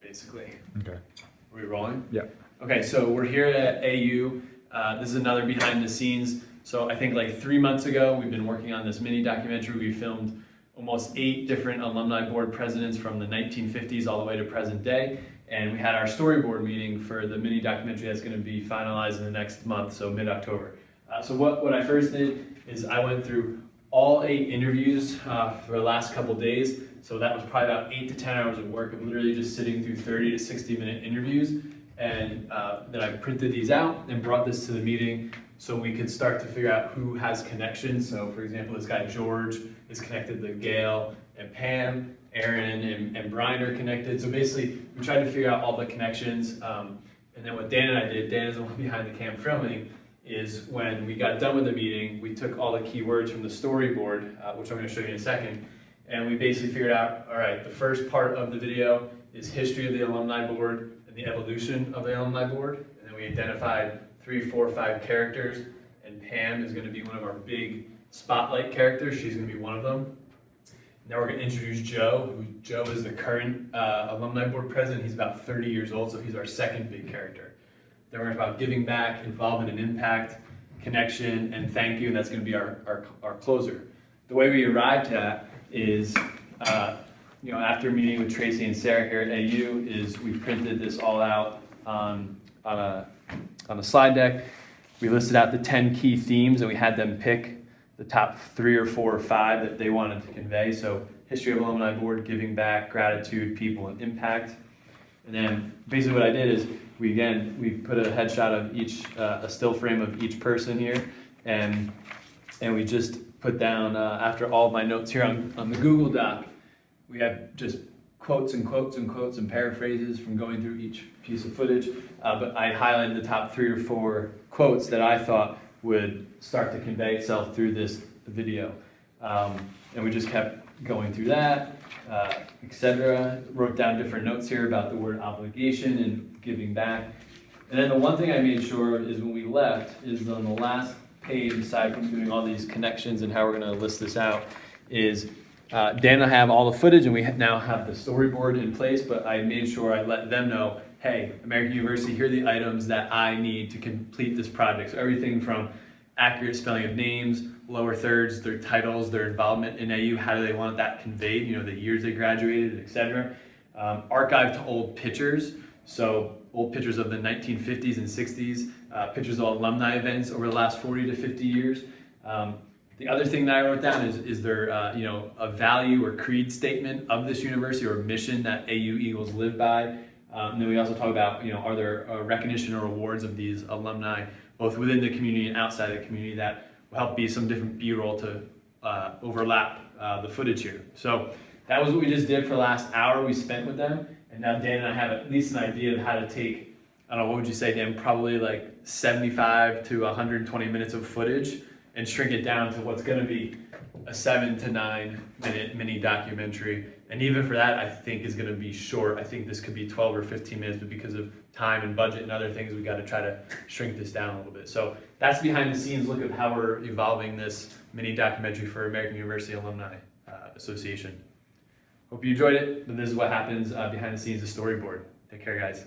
basically. Okay. Are we rolling? Yeah. Okay, so we're here at AU. This is another behind the scenes. So I think like 3 months ago, we've been working on this mini documentary. We filmed almost 8 different alumni board presidents from the 1950s all the way to present day. And we had our storyboard meeting for the mini documentary that's going to be finalized in the next month, so mid-October. So what I first did is I went through all 8 interviews for the last couple days. So that was probably about 8 to 10 hours of work of literally just sitting through 30 to 60-minute interviews. And then I printed these out and brought this to the meeting so we could start to figure out who has connections. So for example, this guy George is connected to Gail and Pam, Aaron and Brian are connected. So basically we tried to figure out all the connections. And then what Dan and I did, Dan is the one behind the cam filming, is when we got done with the meeting, we took all the keywords from the storyboard, which I'm going to show you in a second, and we basically figured out, all right, the first part of the video is history of the alumni board and the evolution of the alumni board, and then we identified 3, 4, 5 characters, and Pam is going to be one of our big spotlight characters. She's going to be one of them. Now we're going to introduce Joe. Joe is the current alumni board president. He's about 30 years old, so he's our second big character. Then we're about giving back, involvement and impact, connection, and thank you, and that's going to be our closer. The way we arrived at is, after meeting with Tracy and Sarah here at AU, is we printed this all out on a slide deck. We listed out the 10 key themes, and we had them pick the top 3 or 4 or 5 that they wanted to convey. So history of alumni board, giving back, gratitude, people, and impact. And then basically what I did is we put a headshot of each, a still frame of each person here, and we just put down, after all of my notes here on the Google Doc, we have just quotes and quotes and quotes and paraphrases from going through each piece of footage, but I highlighted the top 3 or 4 quotes that I thought would start to convey itself through this video. And we just kept going through that, etc. Wrote down different notes here about the word obligation and giving back. And then the one thing I made sure is when we left is on the last page, aside from doing all these connections and how we're going to list this out, is Dan and I have all the footage and we now have the storyboard in place, but I made sure I let them know, hey, American University, here are the items that I need to complete this project. So everything from accurate spelling of names, lower thirds, their titles, their involvement in AU, how do they want that conveyed, the years they graduated, etc. Archive to old pictures, so old pictures of the 1950s and 60s, pictures of alumni events over the last 40 to 50 years. The other thing that I wrote down is there a value or creed statement of this university or mission that AU Eagles live by. And then we also talk about, are there recognition or awards of these alumni, both within the community and outside the community, that will help be some different B-roll to overlap the footage here. So that was what we just did for the last hour we spent with them. And now Dan and I have at least an idea of how to take, I don't know, what would you say, Dan, probably like 75 to 120 minutes of footage and shrink it down to what's going to be a 7 to 9 minute mini documentary. And even for that, I think is going to be short. I think this could be 12 or 15 minutes, but because of time and budget and other things, we got to try to shrink this down a little bit. So that's behind the scenes look at how we're evolving this mini documentary for American University Alumni Association. Hope you enjoyed it, but this is what happens behind the scenes of Storyboard. Take care, guys.